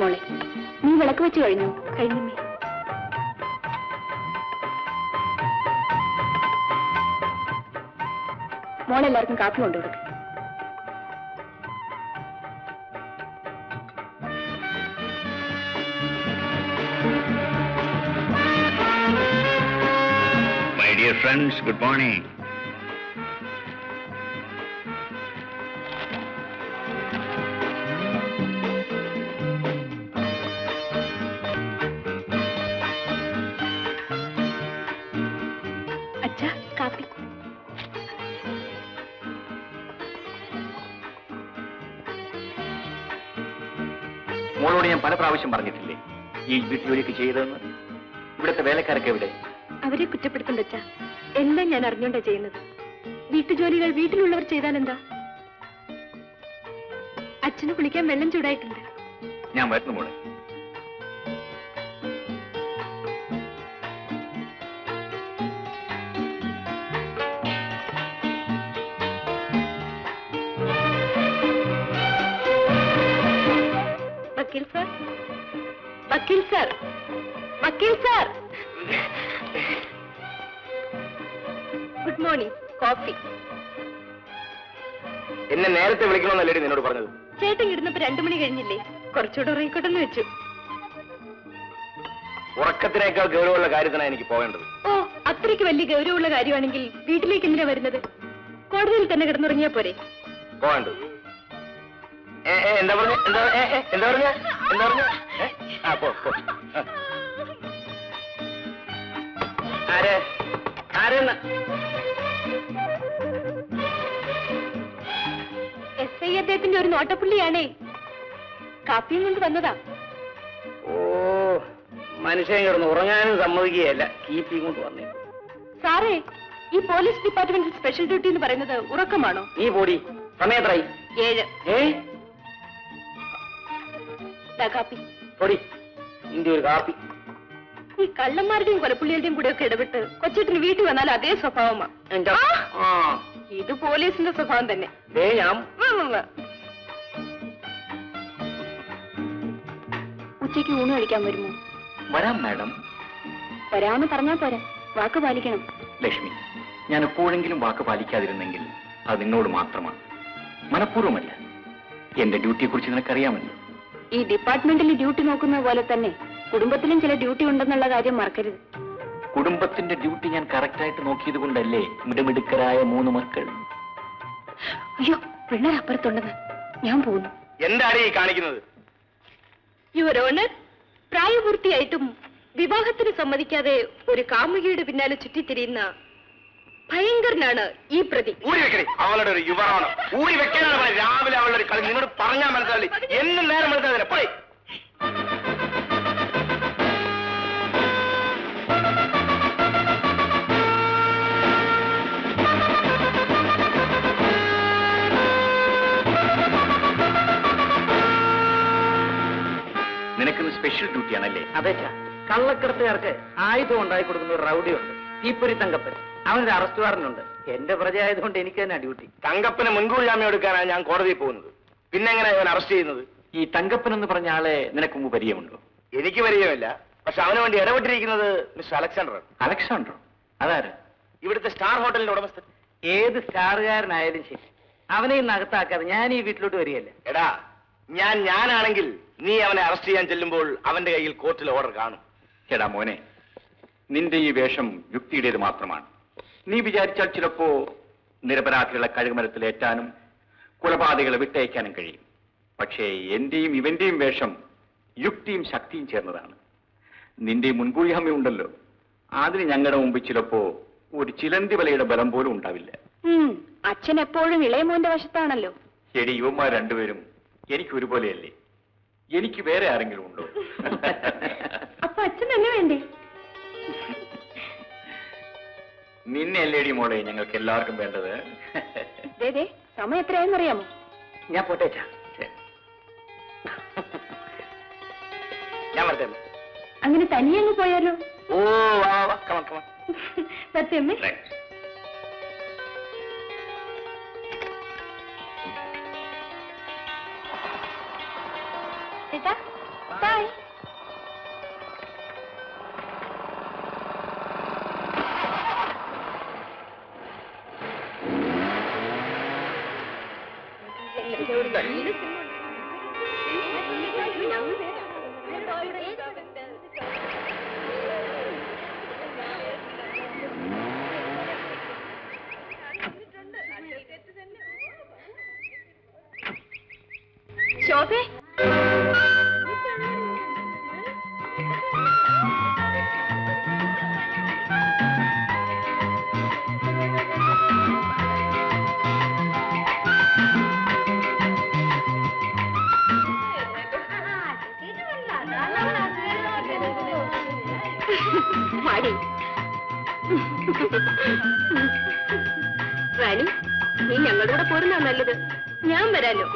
മോളെ, നീ വിളക്ക് വെച്ച് കഴിഞ്ഞു? കഴിഞ്ഞമ്മേ. മോളെല്ലാവർക്കും കാപ്പി കൊണ്ടുകൊടുക്കും. My dear friends, good morning. അച്ഛാ, കാപ്പി. മോളോട് ഞാൻ പല പ്രാവശ്യം പറഞ്ഞിട്ടില്ലേ ഈ വീട്ടുജോലിയൊക്കെ ചെയ്തതെന്ന്? ഇവിടുത്തെ വേലക്കാരൊക്കെ എവിടെ? അവരെ കുറ്റപ്പെടുത്തണ്ട അച്ഛാ, എല്ലാം ഞാൻ അറിഞ്ഞോണ്ടാ ചെയ്യുന്നത്. വീട്ടുജോലികൾ വീട്ടിലുള്ളവർ ചെയ്താൽ എന്താ? അച്ഛന് കുളിക്കാൻ വെള്ളം ചൂടായിട്ടുണ്ട്. ഞാൻ വരുന്നു മോളെ. വക്കീൽ സാർ, വക്കീൽ സാർ, വക്കീൽ സാർ. Good morning. കോഫി. എന്നെ നേരത്തെ വിളിക്കണമെന്നല്ലേ നിന്നോട് പറഞ്ഞത്? ചേട്ടൻ ഇടുന്നപ്പോ 2 മണി കഴിഞ്ഞില്ലേ? കുറച്ചുകൂടെ ഉറങ്ങിക്കോട്ടെന്ന് വെച്ചു. ഉറക്കത്തിനേക്കാൾ ഗൗരവമുള്ള കാര്യത്തിനാണ് എനിക്ക് പോകേണ്ടത്. ഓ, അത്രയ്ക്ക് വലിയ ഗൗരവമുള്ള കാര്യമാണെങ്കിൽ വീട്ടിലേക്ക് എന്തിനാ വരുന്നത്? കോടതിയിൽ തന്നെ കിടന്നുറങ്ങിയാ പോരെ? പോകേണ്ടത്. എന്താ പറഞ്ഞ? എന്താ പറഞ്ഞ? എന്താ പറഞ്ഞ? ആരെ ആരെന്ന്? SI അദ്ദേഹത്തിന്റെ ഒരു നോട്ടപ്പുള്ളിയാണേ. കാപ്പിയും കൊണ്ട് വന്നതാ. ഓ, മനുഷ്യൻ കിടന്ന് ഉറങ്ങാനും സമ്മതിക്കുകയല്ല, കീപ്പിയും കൊണ്ട് വന്നേ. സാറേ, ഈ പോലീസ് ഡിപ്പാർട്ട്മെന്റിൽ സ്പെഷ്യൽ ഡ്യൂട്ടി എന്ന് പറയുന്നത് ഉറക്കമാണോ? നീ പോടി. സമയത്രായി? 7. കാപ്പി പൊടി. നിന്റെ ഒരു കാപ്പി. ഈ കള്ളന്മാരുടെയും കൊലപ്പുള്ളികളുടെയും കൂടെ ഒക്കെ ഇടപെട്ട് കൊച്ചേട്ടന് വീട്ടിൽ വന്നാൽ അതേ സ്വഭാവമാ. ഇത് പോലീസിന്റെ സ്വഭാവം തന്നെ. ഉച്ചയ്ക്ക് ഊണ് കഴിക്കാൻ വരുമോ? വരാം മാഡം. വരാമെന്ന് പറഞ്ഞാൽ പോരാ, വാക്ക് പാലിക്കണം. ലക്ഷ്മി, ഞാൻ എപ്പോഴെങ്കിലും വാക്ക് പാലിക്കാതിരുന്നെങ്കിൽ അത് നിന്നോട് മാത്രമാണ്, മനഃപൂർവ്വമല്ല. എന്റെ ഡ്യൂട്ടിയെ കുറിച്ച് നിനക്കറിയാമല്ലോ. ഈ ഡിപ്പാർട്ട്മെന്റിൽ ഡ്യൂട്ടി നോക്കുന്ന പോലെ തന്നെ കുടുംബത്തിലും ചില ഡ്യൂട്ടി ഉണ്ടെന്നുള്ള കാര്യം മറക്കരുത്. കുടുംബത്തിന്റെ ഡ്യൂട്ടി ഞാൻ കറക്റ്റായിട്ട് നോക്കിയത് കൊണ്ടല്ലേ മിടുമിടുക്കരായ 3 മക്കൾ. അയ്യോ, പിള്ളേർ അപ്പുറത്തുണ്ടെന്ന്. ഞാൻ പോകുന്നു. എന്താണ് ഈ കാണിക്കുന്നത്? യുവർ ഓണർ, പ്രായപൂർത്തിയായിട്ടും വിവാഹത്തിന് സമ്മതിക്കാതെ ഒരു കാമുകിയുടെ പിന്നാലെ ചുറ്റിത്തിരിയുന്ന ഭയങ്കരനാണ് ഈ പ്രതി. അവളുടെ ഒരു യുവറാണ്. ഊരി വെക്കാനാണ് രാവിലെ അവളുടെ ഒരു കളി. നിന്നോട് പറഞ്ഞാൽ മനസ്സിലായി. എന്നും നേരം മനസ്സിലാവില്ല. പോയി. നിനക്കിന്ന് സ്പെഷ്യൽ ഡ്യൂട്ടിയാണല്ലേ? അതെ ചാ. കള്ളക്കടത്തുകാർക്ക് ആയുധം ഉണ്ടായി കൊടുക്കുന്ന ഒരു റൗഡിയുണ്ട്, തീപ്പൊരി തങ്കപ്പൻ. അവനൊരു അറസ്റ്റ് വാറന്റുണ്ട്. എന്റെ പ്രജയായതുകൊണ്ട് എനിക്ക് തന്നെ ഡ്യൂട്ടി. തങ്കപ്പന് മുൻകൂർ ജാമ്യം എടുക്കാനാണ് ഞാൻ കോടതിയിൽ പോകുന്നത്. പിന്നെ എങ്ങനെ അവൻ അറസ്റ്റ് ചെയ്യുന്നത്? ഈ തങ്കപ്പൻ എന്ന് പറഞ്ഞ ആളെ നിനക്ക് മുമ്പ് പരിചയമുണ്ടോ? എനിക്ക് പരിചയമില്ല. പക്ഷെ അവന് വേണ്ടി ഇടപെട്ടിരിക്കുന്നത് മിസ്റ്റർ അലക്സാണ്ടർ. അലക്സാണ്ടർ? അതാര്? ഇവിടുത്തെ സ്റ്റാർ ഹോട്ടലിന്റെ ഉടമസ്ഥൻ. ഏത് സ്റ്റാറുകാരനായാലും ശരി, അവനെ ഇന്ന് അകത്താക്കാതെ ഞാൻ ഈ വീട്ടിലോട്ട് വരികയല്ല. എടാ, ഞാനാണെങ്കിൽ നീ അവനെ അറസ്റ്റ് ചെയ്യാൻ ചെല്ലുമ്പോൾ അവന്റെ കയ്യിൽ കോർട്ടിൽ ഓർഡർ കാണും. എടാ മോനെ, നിന്റെ ഈ വേഷം യുക്തിയുടേത് മാത്രമാണ്. നീ വിചാരിച്ചാൽ ചിലപ്പോ നിരപരാധികളെ കഴുകുമരത്തിലേറ്റാനും കൊലപാതകളെ വിട്ടയക്കാനും കഴിയും. പക്ഷേ എന്റെയും ഇവന്റെയും വേഷം യുക്തിയും ശക്തിയും ചേർന്നതാണ്. നിന്റെ മുൻകൂർ ജാമ്യം ഉണ്ടല്ലോ, അതിന് ഞങ്ങളുടെ മുമ്പ് ചിലപ്പോ ഒരു ചിലന്തി വലയുടെ ബലം പോലും ഉണ്ടാവില്ല. അച്ഛൻ എപ്പോഴും ഇളയമോന്റെ വശത്താണല്ലോ. ശരി, ഇവന്മാർ രണ്ടുപേരും എനിക്ക് ഒരുപോലെയല്ലേ? എനിക്ക് വേറെ ആരെങ്കിലും ഉണ്ടോ? അപ്പൊ അച്ഛൻ തന്നെ വേണ്ടേ? നിന്നെ അല്ലേടി മോളെ ഞങ്ങൾക്ക് എല്ലാവർക്കും വേണ്ടത്. സമയം എത്രയായെന്നറിയാമോ? ഞാൻ പോട്ടേച്ചാ. ഞാൻ വരട്ടെ. അങ്ങനെ തനിയങ്ങ് പോയാലോ? ഓ, സത്യമ്മേ. ചേട്ടാ, ബൈ. ശോഭേ, മടി. റാണി, നീ ഞങ്ങളുടെ കൂടെ പോരുന്നാ നല്ലത്. ഞാൻ വരാലോ.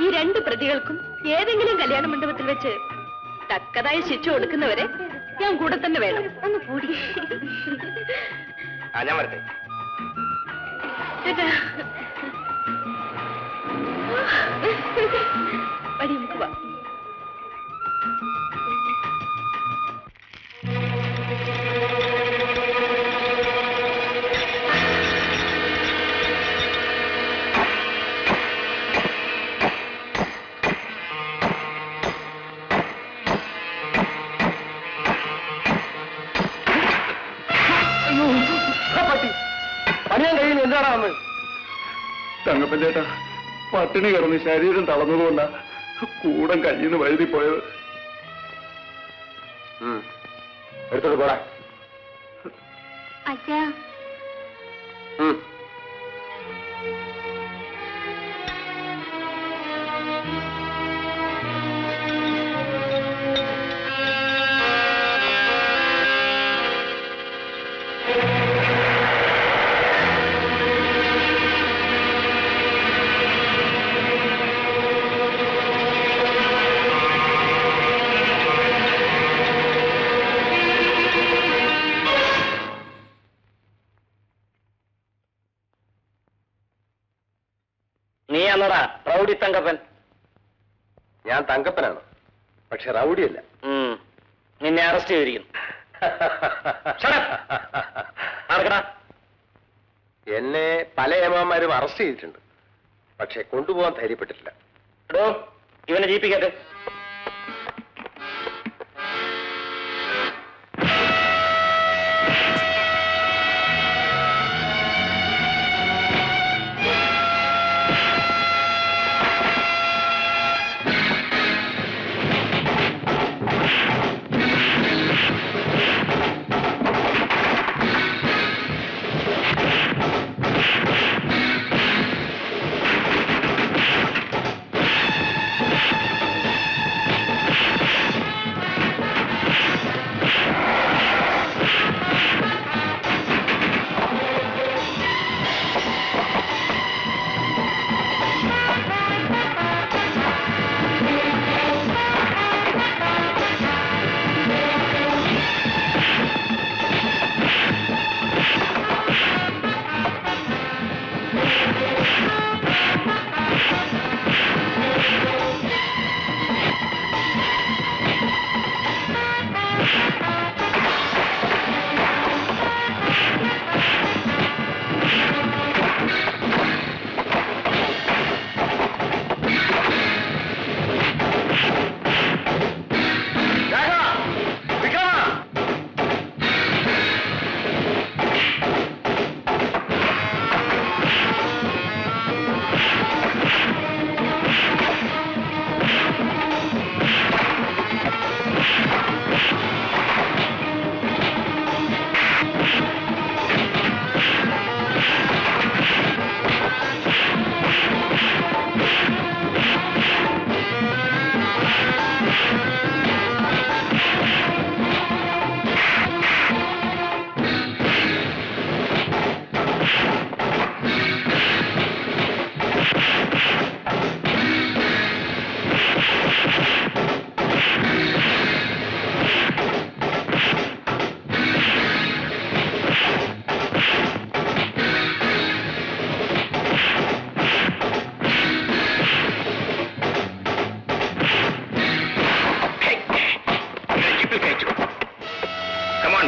ഈ രണ്ട് പ്രതികൾക്കും ഏതെങ്കിലും കല്യാണ മണ്ഡപത്തിൽ വെച്ച് തക്കതായ ശിക്ഷ കൊടുക്കുന്നവരെ ഞാൻ കൂടെ തന്നെ വേണം. ഒന്ന് കൂടി. ഞാൻ വരട്ടെ. പടി, നമുക്ക് വാ. പണിയാൻ കഴിയുന്നു. എന്താണോ വന്ന്? തങ്കപ്പൻ ചേട്ടാ, പട്ടിണി കിടന്ന് ശരീരം തളർന്നതുകൊണ്ടാ കൂടം കയ്യിൽ നിന്ന് വഴുതി പോയത്. എടുത്തോട്ട് പോടാ. അച്ഛാ, നീ എന്നടാ റൗഡി തങ്കപ്പൻ? ഞാൻ തങ്കപ്പനാണ്, പക്ഷെ റൗഡിയല്ല. നിന്നെ അറസ്റ്റ് ചെയ്തിരിക്കുന്നു. എന്നെ പല ഏമാന്മാരും അറസ്റ്റ് ചെയ്തിട്ടുണ്ട്, പക്ഷെ കൊണ്ടുപോകാൻ ധൈര്യപ്പെട്ടിട്ടില്ല. എടോ, ഇവനെ ജീപ്പിക്കട്ടെ.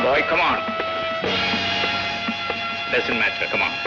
boy, come on. Doesn't matter, come on.